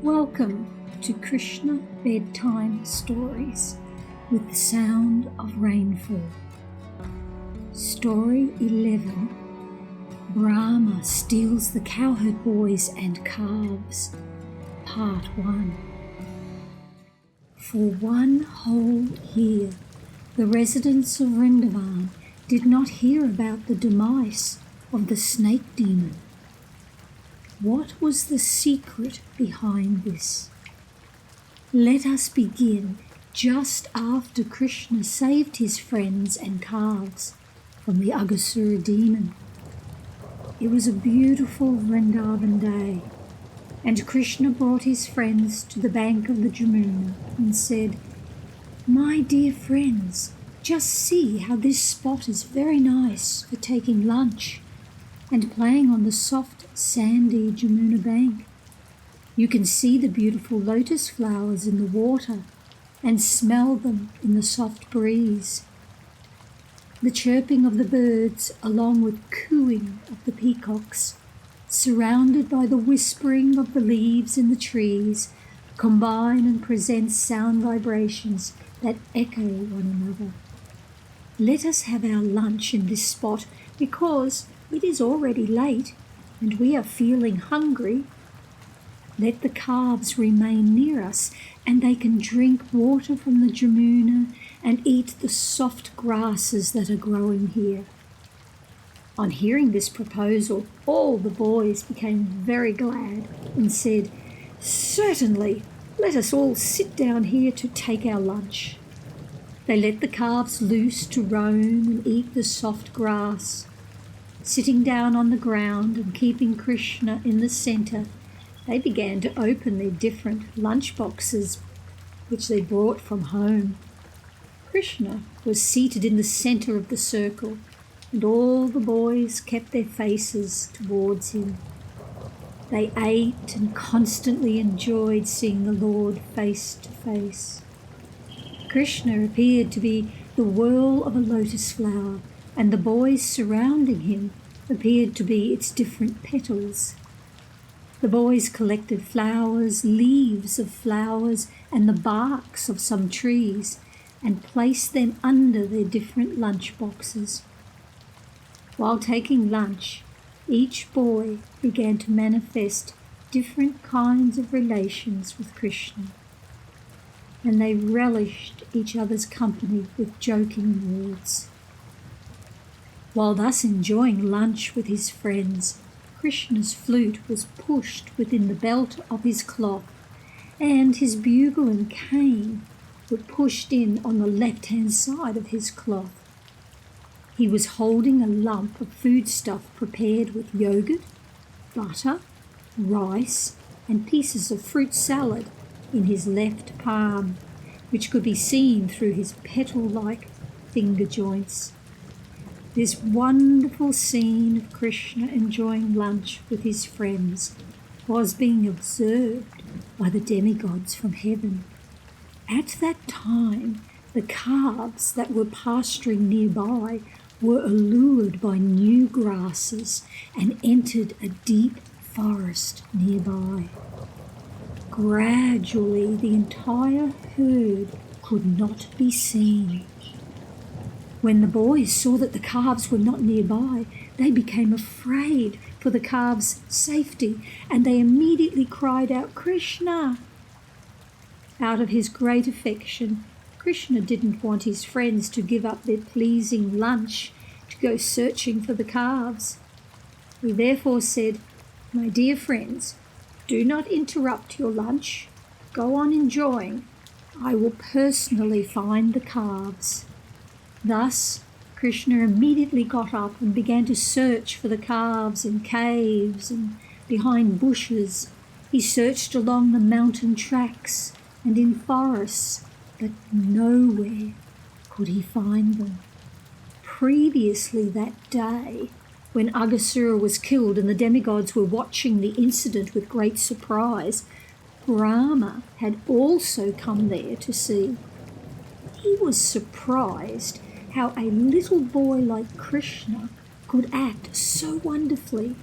Welcome to Krishna Bedtime Stories with the sound of rainfall. Story 11. Brahma steals the Cowherd boys and calves. Part 1. For 1 whole year, the residents of Vrindavan did not hear about the demise of the snake demon. What was the secret behind this? Let us begin just after Krishna saved his friends and calves from the Aghasura demon. It was a beautiful Vrindavan day, and Krishna brought his friends to the bank of the Jamuna and said, "My dear friends, just see how this spot is very nice for taking lunch and playing on the soft, sandy Jamuna bank. You can see the beautiful lotus flowers in the water and smell them in the soft breeze. The chirping of the birds along with cooing of the peacocks, surrounded by the whispering of the leaves in the trees, combine and present sound vibrations that echo one another. Let us have our lunch in this spot because it is already late and we are feeling hungry. Let the calves remain near us and they can drink water from the Jamuna and eat the soft grasses that are growing here." On hearing this proposal, all the boys became very glad and said, "Certainly, let us all sit down here to take our lunch." They let the calves loose to roam and eat the soft grass. Sitting down on the ground and keeping Krishna in the centre, they began to open their different lunch boxes which they brought from home. Krishna was seated in the centre of the circle, and all the boys kept their faces towards him. They ate and constantly enjoyed seeing the Lord face to face. Krishna appeared to be the whirl of a lotus flower, and the boys surrounding him appeared to be its different petals. The boys collected flowers, leaves of flowers, and the barks of some trees, and placed them under their different lunch boxes. While taking lunch, each boy began to manifest different kinds of relations with Krishna, and they relished each other's company with joking words. While thus enjoying lunch with his friends, Krishna's flute was pushed within the belt of his cloth, and his bugle and cane were pushed in on the left-hand side of his cloth. He was holding a lump of foodstuff prepared with yogurt, butter, rice, and pieces of fruit salad in his left palm, which could be seen through his petal-like finger joints. This wonderful scene of Krishna enjoying lunch with his friends was being observed by the demigods from heaven. At that time, the calves that were pasturing nearby were allured by new grasses and entered a deep forest nearby. Gradually, the entire herd could not be seen. When the boys saw that the calves were not nearby, they became afraid for the calves' safety, and they immediately cried out, "Krishna!" Out of his great affection, Krishna didn't want his friends to give up their pleasing lunch to go searching for the calves. He therefore said, "My dear friends, do not interrupt your lunch. Go on enjoying. I will personally find the calves." Thus, Krishna immediately got up and began to search for the calves in caves and behind bushes. He searched along the mountain tracks and in forests, but nowhere could he find them. Previously that day, when Aghasura was killed and the demigods were watching the incident with great surprise, Brahma had also come there to see. He was surprised how a little boy like Krishna could act so wonderfully.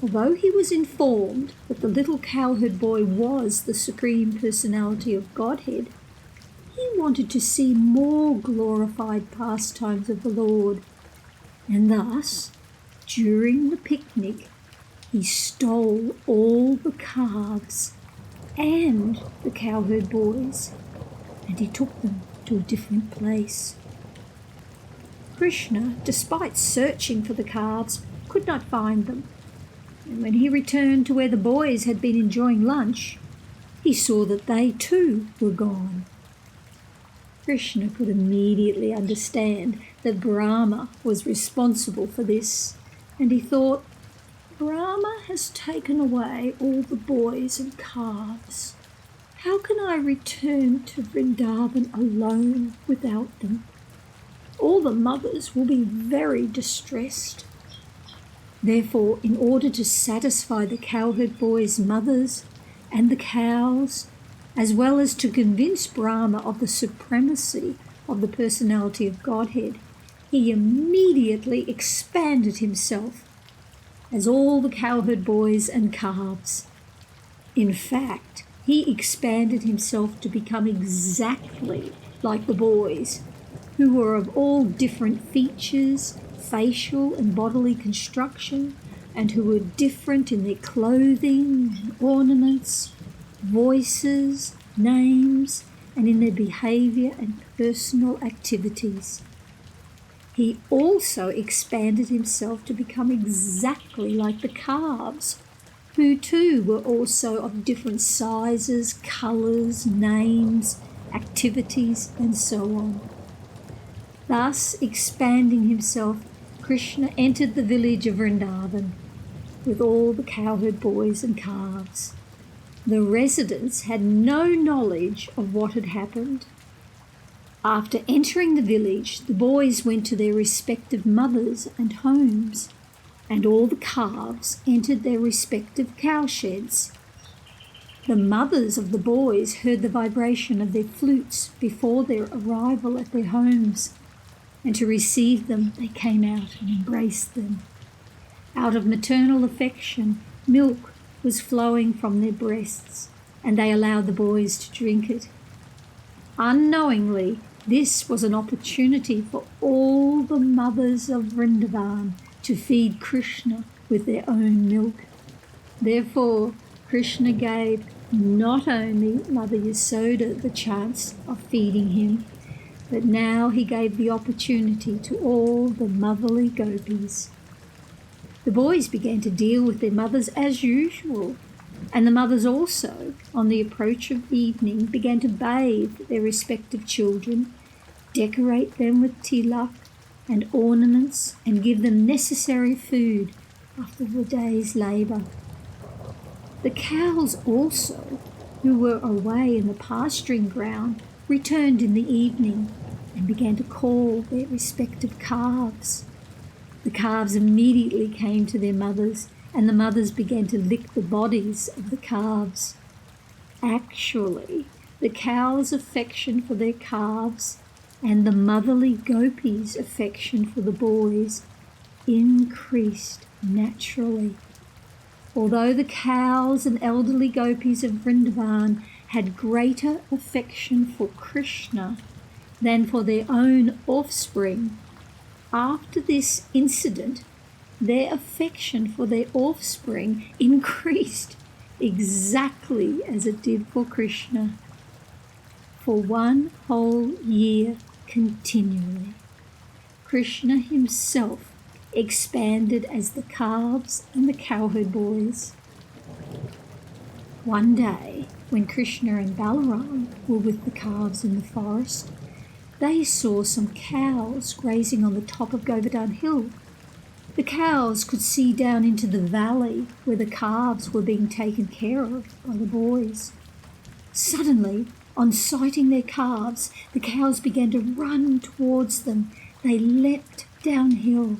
Although he was informed that the little cowherd boy was the Supreme Personality of Godhead, he wanted to see more glorified pastimes of the Lord, and thus, during the picnic, he stole all the calves and the cowherd boys, and he took them to a different place. Krishna, despite searching for the calves, could not find them, and when he returned to where the boys had been enjoying lunch, he saw that they too were gone. Krishna could immediately understand that Brahma was responsible for this, and he thought, Brahma has taken away all the boys and calves. How can I return to Vrindavan alone without them? All the mothers will be very distressed. Therefore, in order to satisfy the cowherd boys' mothers and the cows, as well as to convince Brahma of the supremacy of the personality of Godhead, he immediately expanded himself as all the cowherd boys and calves. In fact, he expanded himself to become exactly like the boys, who were of all different features, facial and bodily construction, and who were different in their clothing and ornaments, voices, names, and in their behaviour and personal activities. He also expanded himself to become exactly like the calves, who too were also of different sizes, colours, names, activities, and so on. Thus, expanding himself, Krishna entered the village of Vrindavan with all the cowherd boys and calves. The residents had no knowledge of what had happened. After entering the village, the boys went to their respective mothers and homes, and all the calves entered their respective cowsheds. The mothers of the boys heard the vibration of their flutes before their arrival at their homes, and to receive them they came out and embraced them. Out of maternal affection, milk was flowing from their breasts, and they allowed the boys to drink it. Unknowingly, this was an opportunity for all the mothers of Vrindavan to feed Krishna with their own milk. Therefore, Krishna gave not only Mother Yasoda the chance of feeding him, but now he gave the opportunity to all the motherly gopis. The boys began to deal with their mothers as usual, and the mothers also, on the approach of evening, began to bathe their respective children, decorate them with tilak and ornaments, and give them necessary food after the day's labour. The cows also, who were away in the pasturing ground, returned in the evening and began to call their respective calves. The calves immediately came to their mothers, and the mothers began to lick the bodies of the calves. Actually, the cows' affection for their calves and the motherly gopis' affection for the boys increased naturally. Although the cows and elderly gopis of Vrindavan had greater affection for Krishna than for their own offspring, after this incident, their affection for their offspring increased exactly as it did for Krishna. For 1 whole year continually, Krishna himself expanded as the calves and the cowherd boys. One day, when Krishna and Balaram were with the calves in the forest, they saw some cows grazing on the top of Govardhan Hill. The cows could see down into the valley where the calves were being taken care of by the boys. Suddenly, on sighting their calves, the cows began to run towards them. They leapt downhill.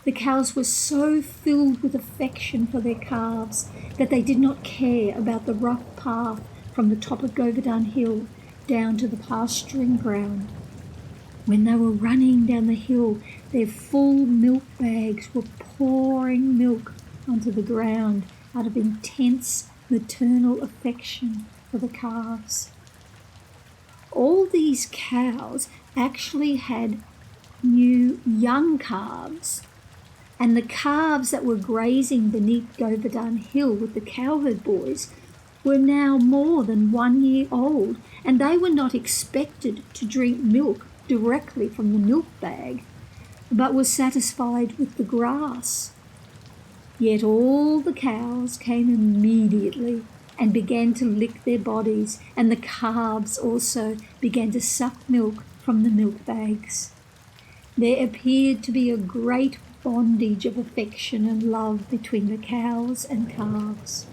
The cows were so filled with affection for their calves that they did not care about the rough path from the top of Govardhan Hill down to the pasturing ground. When they were running down the hill, their full milk bags were pouring milk onto the ground out of intense maternal affection for the calves. All these cows actually had new young calves, and the calves that were grazing beneath Govardhan Hill with the Cowherd boys were now more than 1 year old, and they were not expected to drink milk directly from the milk bag, but were satisfied with the grass. Yet all the cows came immediately and began to lick their bodies, and the calves also began to suck milk from the milk bags. There appeared to be a great bondage of affection and love between the cows and calves.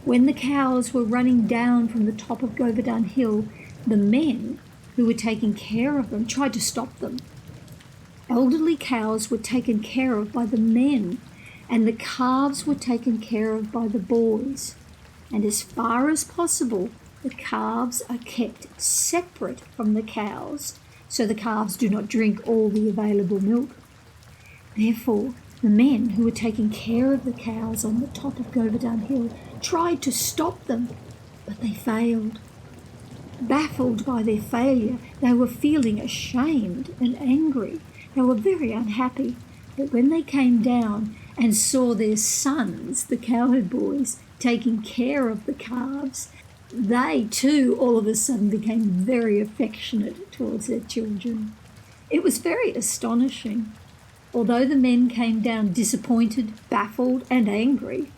When the cows were running down from the top of Govardhan Hill, the men who were taking care of them tried to stop them. Elderly cows were taken care of by the men, and the calves were taken care of by the boys. And as far as possible, the calves are kept separate from the cows, so the calves do not drink all the available milk. Therefore, the men who were taking care of the cows on the top of Govardhan Hill tried to stop them, but they failed. Baffled by their failure, they were feeling ashamed and angry. They were very unhappy. But when they came down and saw their sons, the Cowherd boys, taking care of the calves, they too all of a sudden became very affectionate towards their children. It was very astonishing. Although the men came down disappointed, baffled, and angry,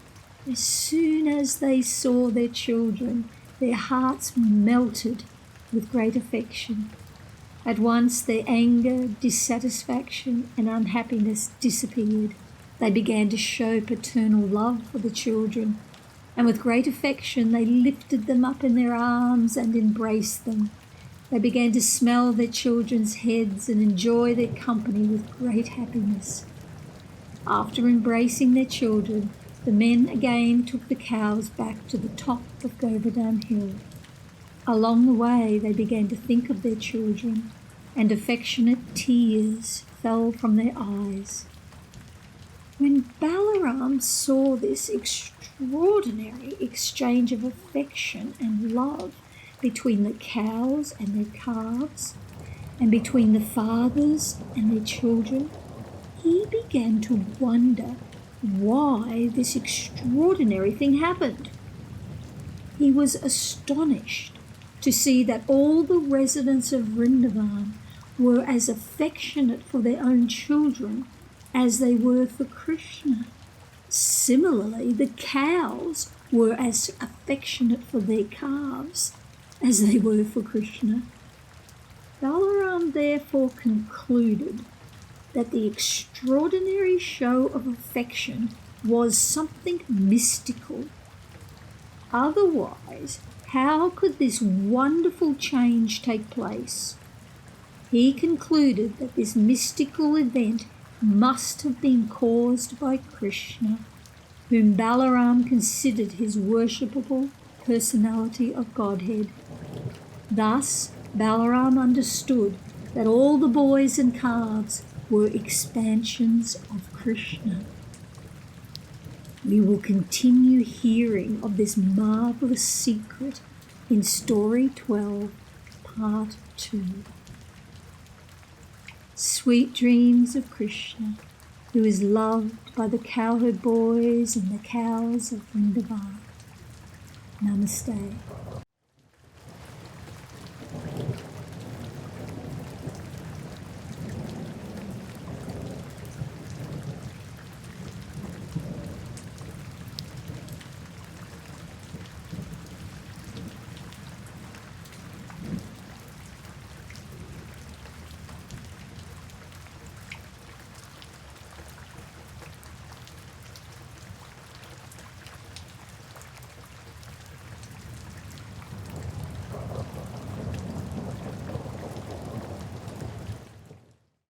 as soon as they saw their children, their hearts melted with great affection. At once their anger, dissatisfaction, and unhappiness disappeared. They began to show paternal love for the children, and with great affection they lifted them up in their arms and embraced them. They began to smell their children's heads and enjoy their company with great happiness. After embracing their children, the men again took the cows back to the top of Govardhan Hill. Along the way they began to think of their children, and affectionate tears fell from their eyes. When Balaram saw this extraordinary exchange of affection and love between the cows and their calves, and between the fathers and their children, he began to wonder why this extraordinary thing happened. He was astonished to see that all the residents of Vrindavan were as affectionate for their own children as they were for Krishna. Similarly, the cows were as affectionate for their calves as they were for Krishna. Balaram therefore concluded that the extraordinary show of affection was something mystical. Otherwise, how could this wonderful change take place? He concluded that this mystical event must have been caused by Krishna, whom Balaram considered his worshipable personality of Godhead. Thus, Balaram understood that all the boys and calves were expansions of Krishna. We will continue hearing of this marvelous secret in Story 12, Part 2. Sweet dreams of Krishna, who is loved by the Cowherd boys and the cows of Vrindavan. Namaste.